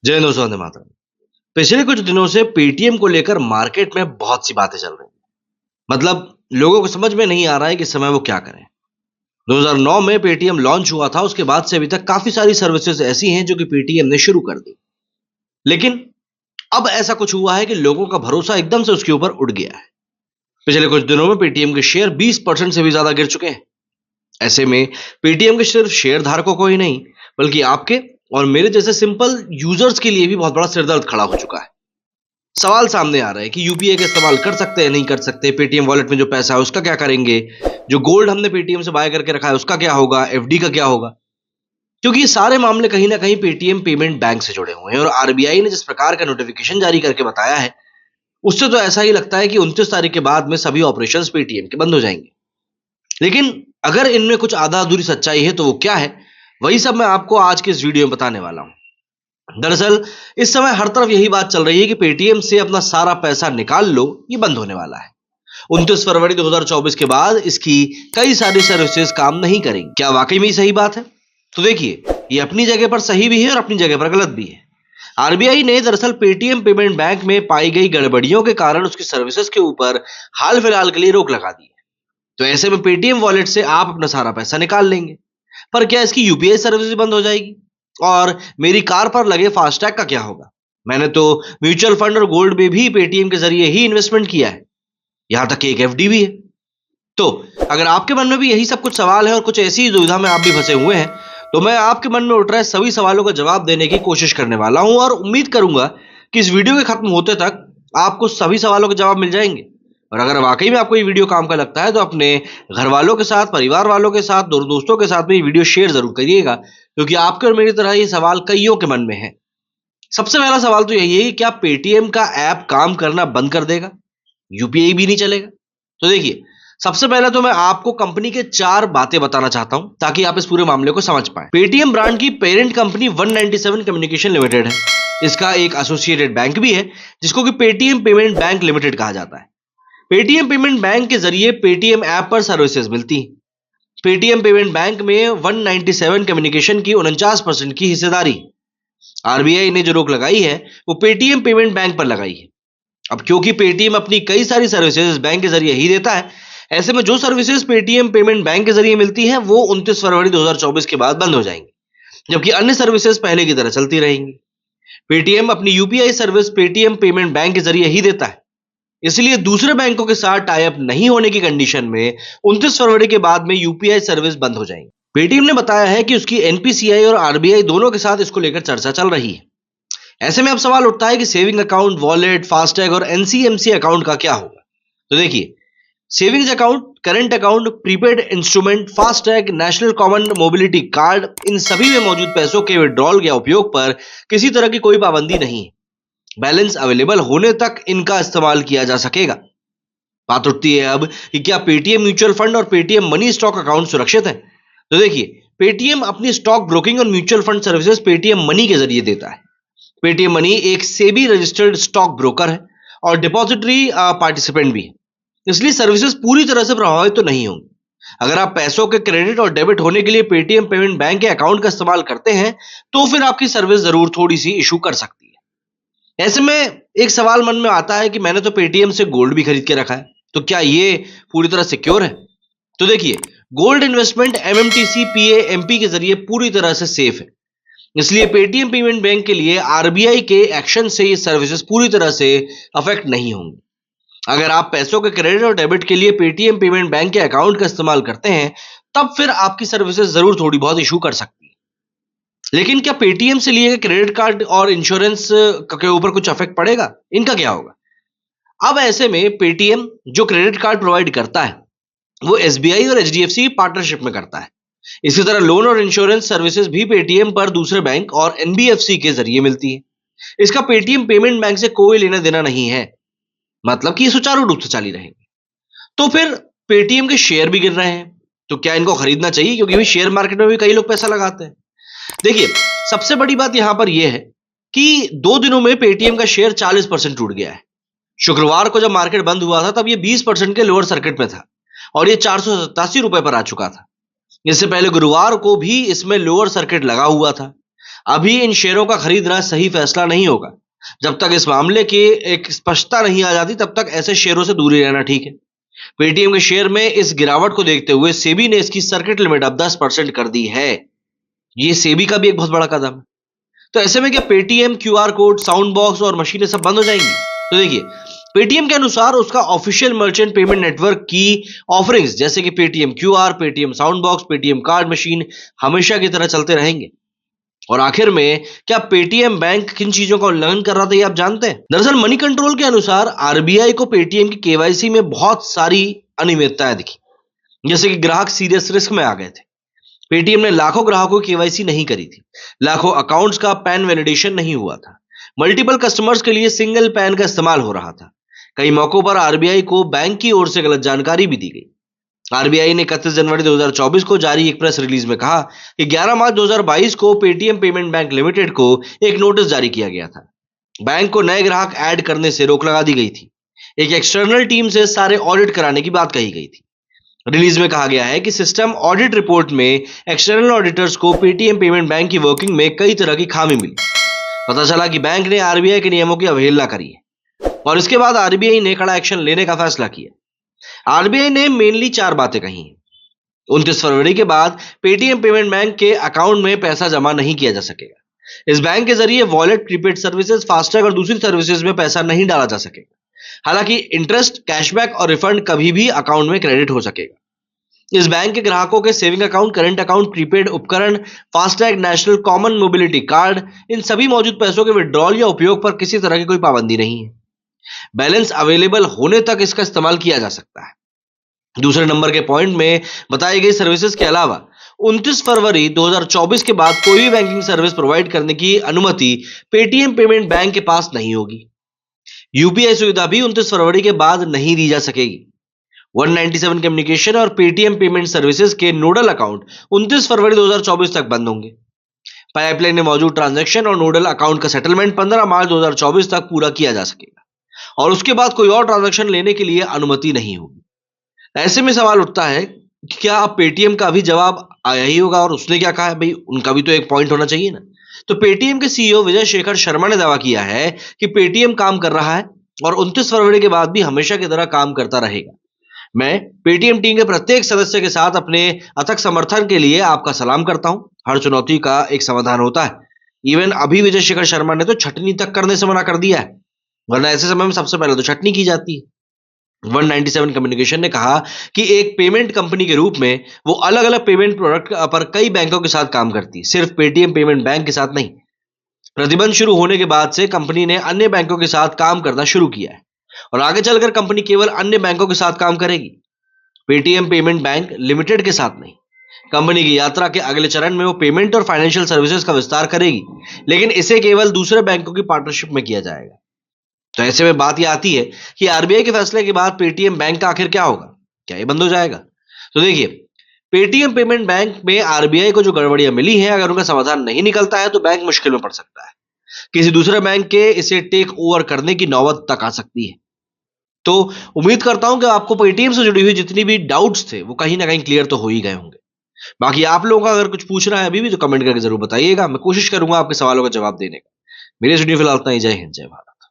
जय हिंद दोस्तों, वंदे मातरम। पिछले कुछ दिनों से पेटीएम को लेकर मार्केट में बहुत सी बातें चल रही हैं। मतलब लोगों को समझ में नहीं आ रहा है कि इस समय वो क्या करें। 2009 में पेटीएम लॉन्च हुआ था, उसके बाद से अभी तक काफी सारी सर्विसेज ऐसी हैं जो कि पेटीएम ने शुरू कर दी। लेकिन अब ऐसा कुछ हुआ है कि लोगों का भरोसा एकदम से उसके ऊपर उड़ गया है। पिछले कुछ दिनों में पेटीएम के शेयर 20% से भी ज्यादा गिर चुके हैं। ऐसे में पेटीएम के सिर्फ शेयर धारकों को ही नहीं, बल्कि आपके और मेरे जैसे सिंपल यूजर्स के लिए भी बहुत बड़ा सिरदर्द खड़ा हो चुका है। सवाल सामने आ रहा है कि यूपीआई का इस्तेमाल कर सकते हैं, नहीं कर सकते, पेटीएम वॉलेट में जो पैसा है उसका क्या करेंगे, जो गोल्ड हमने पेटीएम से बाय करके रखा है उसका क्या होगा, एफडी का क्या होगा। क्योंकि ये सारे मामले कहीं ना कहीं पेटीएम पेमेंट बैंक से जुड़े हुए हैं और आरबीआई ने जिस प्रकार का नोटिफिकेशन जारी करके बताया है, उससे तो ऐसा ही लगता है कि 29 तारीख के बाद में सभी ऑपरेशंस पेटीएम के बंद हो जाएंगे। लेकिन अगर इनमें कुछ आधा अधूरी सच्चाई है तो वो क्या है, वही सब मैं आपको आज के इस वीडियो में बताने वाला हूं। दरअसल इस समय हर तरफ यही बात चल रही है कि पेटीएम से अपना सारा पैसा निकाल लो, ये बंद होने वाला है। 29 फरवरी 2024 के बाद इसकी कई सारी सर्विसेज काम नहीं करेंगी। क्या वाकई में ही सही बात है? तो देखिए, ये अपनी जगह पर सही भी है और अपनी जगह पर गलत भी है। आरबीआई ने दरअसल पेटीएम पेमेंट बैंक में पाई गई गड़बड़ियों के कारण उसकी सर्विसेज के ऊपर हाल फिलहाल के लिए रोक लगा दी है। तो ऐसे में पेटीएम वॉलेट से आप अपना सारा पैसा निकाल लेंगे, पर क्या इसकी यूपीआई सर्विस बंद हो जाएगी? और मेरी कार पर लगे फास्टैग का क्या होगा? मैंने तो म्यूचुअल फंड और गोल्ड में भी पेटीएम के जरिए ही इन्वेस्टमेंट किया है, यहां तक कि एक एफडी भी है। तो अगर आपके मन में भी यही सब कुछ सवाल है और कुछ ऐसी दुविधा में आप भी फंसे हुए हैं, तो मैं आपके मन में उठ रहे सभी सवालों का जवाब देने की कोशिश करने वाला हूं और उम्मीद करूंगा कि इस वीडियो के खत्म होते तक आपको सभी सवालों के जवाब मिल जाएंगे। और अगर वाकई में आपको ये वीडियो काम का लगता है तो अपने घर वालों के साथ, परिवार वालों के साथ, दोस्तों के साथ में ये वीडियो शेयर जरूर करिएगा, क्योंकि आपके और मेरी तरह ये सवाल कईयों के मन में है। सबसे पहला सवाल तो यही है कि क्या पेटीएम का ऐप काम करना बंद कर देगा? यूपीआई भी नहीं चलेगा? तो देखिए, सबसे पहले तो मैं आपको कंपनी के 4 बातें बताना चाहता हूं ताकि आप इस पूरे मामले को समझ पाएं। पेटीएम ब्रांड की पेरेंट कंपनी 197 कम्युनिकेशन लिमिटेड है। इसका एक एसोसिएटेड बैंक भी है जिसको कि पेटीएम पेमेंट बैंक लिमिटेड कहा जाता है। पेटीएम पेमेंट बैंक के जरिए पेटीएम ऐप पर सर्विसेज मिलती हैं। पेटीएम पेमेंट बैंक में 197 कम्युनिकेशन की 49% की हिस्सेदारी। आरबीआई ने जो रोक लगाई है वो पेटीएम पेमेंट बैंक पर लगाई है। अब क्योंकि पेटीएम अपनी कई सारी सर्विसेज बैंक के जरिए ही देता है, ऐसे में जो सर्विसेज पेटीएम पेमेंट बैंक के जरिए मिलती हैं वो 29 फरवरी 2024 के बाद बंद हो जाएंगी, जबकि अन्य सर्विसेज पहले की तरह चलती रहेंगी। पेटीएम अपनी UPI service Paytm payment bank के जरिए ही देता है, इसलिए दूसरे बैंकों के साथ टाई अप नहीं होने की कंडीशन में 29 फरवरी के बाद में यूपीआई सर्विस बंद हो जाएगी। पेटीएम ने बताया है कि उसकी एनपीसीआई और आरबीआई दोनों के साथ इसको लेकर चर्चा चल रही है। ऐसे में अब सवाल उठता है कि सेविंग अकाउंट, वॉलेट, फास्टैग और एनसीएमसी अकाउंट का क्या होगा? तो देखिए, savings account, current account, prepaid instrument, FASTag, national common mobility card, इन सभी में मौजूद पैसों के विड्रॉल या उपयोग पर किसी तरह की कोई पाबंदी नहीं है। बैलेंस अवेलेबल होने तक इनका इस्तेमाल किया जा सकेगा। बात उठती है अब कि क्या पेटीएम म्यूचुअल फंड और पेटीएम मनी स्टॉक अकाउंट सुरक्षित है? तो देखिए, पेटीएम अपनी स्टॉक ब्रोकिंग और mutual fund services Paytm money के जरिए देता है। पेटीएम मनी एक सेबी रजिस्टर्ड स्टॉक ब्रोकर है और डिपॉजिटरी पार्टिसिपेंट भी है, इसलिए सर्विसेज पूरी तरह से प्रभावित तो नहीं होंगी। अगर आप पैसों के क्रेडिट और डेबिट होने के लिए पेटीएम पेमेंट बैंक के अकाउंट का इस्तेमाल करते हैं तो फिर आपकी सर्विस जरूर थोड़ी सी इशू कर सकती है। ऐसे में एक सवाल मन में आता है कि मैंने तो पेटीएम से गोल्ड भी खरीद के रखा है, तो क्या ये पूरी तरह सिक्योर है? तो देखिए, गोल्ड इन्वेस्टमेंट एमएमटीसी पीएएमपी के जरिए पूरी तरह से सेफ है, इसलिए पेटीएम पेमेंट बैंक के लिए आरबीआई के एक्शन से ये सर्विसेज पूरी तरह से अफेक्ट नहीं होंगी। अगर आप पैसों के क्रेडिट और डेबिट के लिए पेटीएम पेमेंट बैंक के अकाउंट का इस्तेमाल करते हैं तब फिर आपकी सर्विसेज जरूर थोड़ी बहुत इशू कर सकती है। लेकिन क्या पेटीएम से लिए गए क्रेडिट कार्ड और इंश्योरेंस के ऊपर कुछ इफेक्ट पड़ेगा? इनका क्या होगा? अब ऐसे में पेटीएम जो क्रेडिट कार्ड प्रोवाइड करता है वो एसबीआई और एचडीएफसी पार्टनरशिप में करता है। इसी तरह लोन और इंश्योरेंस सर्विसेज भी पेटीएम पर दूसरे बैंक और एनबीएफसी के जरिए मिलती है। इसका पेटीएम पेमेंट बैंक से कोई लेना देना नहीं है, मतलब कि ये सुचारू रूप से चालू रहेंगे। तो फिर पेटीएम के शेयर भी गिर रहे हैं, तो क्या इनको खरीदना चाहिए? क्योंकि शेयर मार्केट में भी कई लोग पैसा लगाते हैं। देखिए, सबसे बड़ी बात यहां पर यह है कि 2 दिनों में पेटीएम का शेयर 40% टूट गया है। शुक्रवार को जब मार्केट बंद हुआ था तब ये 20% के लोअर सर्किट में था और ये 487 रुपए पर आ चुका था। इससे पहले गुरुवार को भी इसमें लोअर सर्किट लगा हुआ था। अभी इन शेयरों का खरीदना सही फैसला नहीं होगा। जब तक इस मामले की एक स्पष्टता नहीं आ जाती, तब तक ऐसे शेयरों से दूरी रहना ठीक है। पेटीएम के शेयर में इस गिरावट को देखते हुए सेबी ने इसकी सर्किट लिमिट अब 10% कर दी है। ये सेबी का भी एक बहुत बड़ा कदम है। तो ऐसे में क्या Paytm QR code, sound box और मशीनें सब बंद हो जाएंगी? तो देखिए, पेटीएम के अनुसार उसका ऑफिशियल मर्चेंट पेमेंट नेटवर्क की ऑफरिंग्स जैसे कि Paytm QR, Paytm sound box, Paytm card machine हमेशा की तरह चलते रहेंगे। और आखिर में क्या पेटीएम बैंक किन चीजों का उल्लंघन कर रहा था, ये आप जानते हैं? दरअसल मनी कंट्रोल के अनुसार आरबीआई को पेटीएम की केवाईसी में बहुत सारी अनियमितताएं दिखी, जैसे कि ग्राहक सीरियस रिस्क में आ गए थे। पेटीएम ने लाखों ग्राहकों की केवाईसी नहीं करी थी, लाखों अकाउंट्स का पैन वैलिडेशन नहीं हुआ था, मल्टीपल कस्टमर्स के लिए सिंगल पैन का इस्तेमाल हो रहा था। कई मौकों पर आरबीआई को बैंक की ओर से गलत जानकारी भी दी गई। आरबीआई ने 31 जनवरी 2024 को जारी एक प्रेस रिलीज में कहा कि 11 मार्च 2022 को पेटीएम पेमेंट बैंक लिमिटेड को एक नोटिस जारी किया गया था। बैंक को नए ग्राहक ऐड करने से रोक लगा दी गई थी। एक एक्सटर्नल टीम से सारे ऑडिट कराने की बात कही गई थी। रिलीज में कहा गया है कि सिस्टम ऑडिट रिपोर्ट में एक्सटर्नल ऑडिटर्स को पेटीएम पेमेंट बैंक की वर्किंग में कई तरह की खामी मिली। पता चला कि बैंक ने आरबीआई के नियमों की अवहेलना करी है और इसके बाद आरबीआई ने कड़ा एक्शन लेने का फैसला किया। आरबीआई ने मेनली 4 बातें कही हैं। 29 फरवरी के बाद पेटीएम पेमेंट बैंक के अकाउंट में पैसा जमा नहीं किया जा सकेगा। इस बैंक के जरिए वॉलेट, प्रीपेड सर्विसेज, फास्टैग और दूसरी सर्विसेज में पैसा नहीं डाला जा सकेगा। हालांकि इंटरेस्ट, कैशबैक और रिफंड कभी भी अकाउंट में क्रेडिट हो सकेगा। इस बैंक के ग्राहकों के saving account, current account, prepaid उपकरण, FASTag, national common mobility card, इन सभी मौजूद पैसों के विड्रॉल या उपयोग पर किसी तरह की कोई पाबंदी नहीं है। बैलेंस अवेलेबल होने तक इसका इस्तेमाल किया जा सकता है। दूसरे नंबर के पॉइंट में बताई गई सर्विसेज के अलावा 29 फरवरी 2024 के बाद कोई भी बैंकिंग सर्विस प्रोवाइड करने की अनुमति पेटीएम पेमेंट बैंक के पास नहीं होगी। यूपीआई सुविधा भी 29 फरवरी के बाद नहीं दी जा सकेगी। 197 कम्युनिकेशन और पेटीएम पेमेंट सर्विसेज के नोडल अकाउंट 29 फरवरी 2024 तक बंद होंगे। पाइपलाइन में मौजूद ट्रांजैक्शन और नोडल अकाउंट का सेटलमेंट 15 मार्च 2024 तक पूरा किया जा सकेगा और उसके बाद कोई और ट्रांजैक्शन लेने के लिए अनुमति नहीं होगी। ऐसे में सवाल उठता है कि क्या अब पेटीएम का भी जवाब आया ही होगा, और उसने क्या कहा है? भाई, उनका भी तो एक पॉइंट होना चाहिए ना। तो पेटीएम के सीईओ विजय शेखर शर्मा ने दावा किया है कि पेटीएम काम कर रहा है और 29 फरवरी के बाद भी हमेशा की तरह काम करता रहेगा। मैं पेटीएम टीम के प्रत्येक सदस्य के साथ अपने अथक समर्थन के लिए आपका सलाम करता हूं। हर चुनौती का एक समाधान होता है। इवन अभी विजय शेखर शर्मा ने तो छटनी तक करने से मना कर दिया है, वरना ऐसे समय में सबसे पहले तो छटनी की जाती है। 197 कम्युनिकेशन ने कहा कि एक पेमेंट कंपनी के रूप में वो अलग अलग पेमेंट प्रोडक्ट पर कई बैंकों के साथ काम करती है, सिर्फ पेटीएम पेमेंट बैंक के साथ नहीं। प्रतिबंध शुरू होने के बाद से कंपनी ने अन्य बैंकों के साथ काम करना शुरू किया है और आगे चलकर कंपनी केवल अन्य बैंकों के साथ काम करेगी, पेटीएम पेमेंट बैंक लिमिटेड के साथ नहीं। कंपनी की यात्रा के अगले चरण में वो पेमेंट और फाइनेंशियल सर्विसेज का विस्तार करेगी, लेकिन इसे केवल दूसरे बैंकों की पार्टनरशिप में किया जाएगा। तो ऐसे में बात यह आती है कि आरबीआई के फैसले के बाद पेटीएम बैंक का आखिर क्या होगा? क्या ये बंद हो जाएगा? तो देखिए, पेटीएम पेमेंट बैंक में आरबीआई को जो गड़बड़ियां मिली हैं, अगर उनका समाधान नहीं निकलता है तो बैंक मुश्किल में पड़ सकता है। किसी दूसरे बैंक के इसे टेक ओवर करने की नौबत तक आ सकती है। तो उम्मीद करता हूं कि आपको पेटीएम से जुड़ी हुई जितनी भी डाउट्स थे वो कहीं ना कहीं क्लियर तो हो ही गए होंगे। बाकी आप लोगों का अगर कुछ पूछना है अभी भी तो कमेंट करके जरूर बताइएगा। मैं कोशिश करूंगा आपके सवालों का जवाब देने का। मेरे स्टूडियो फिलहाल इतना ही। जय हिंद, जय भारत।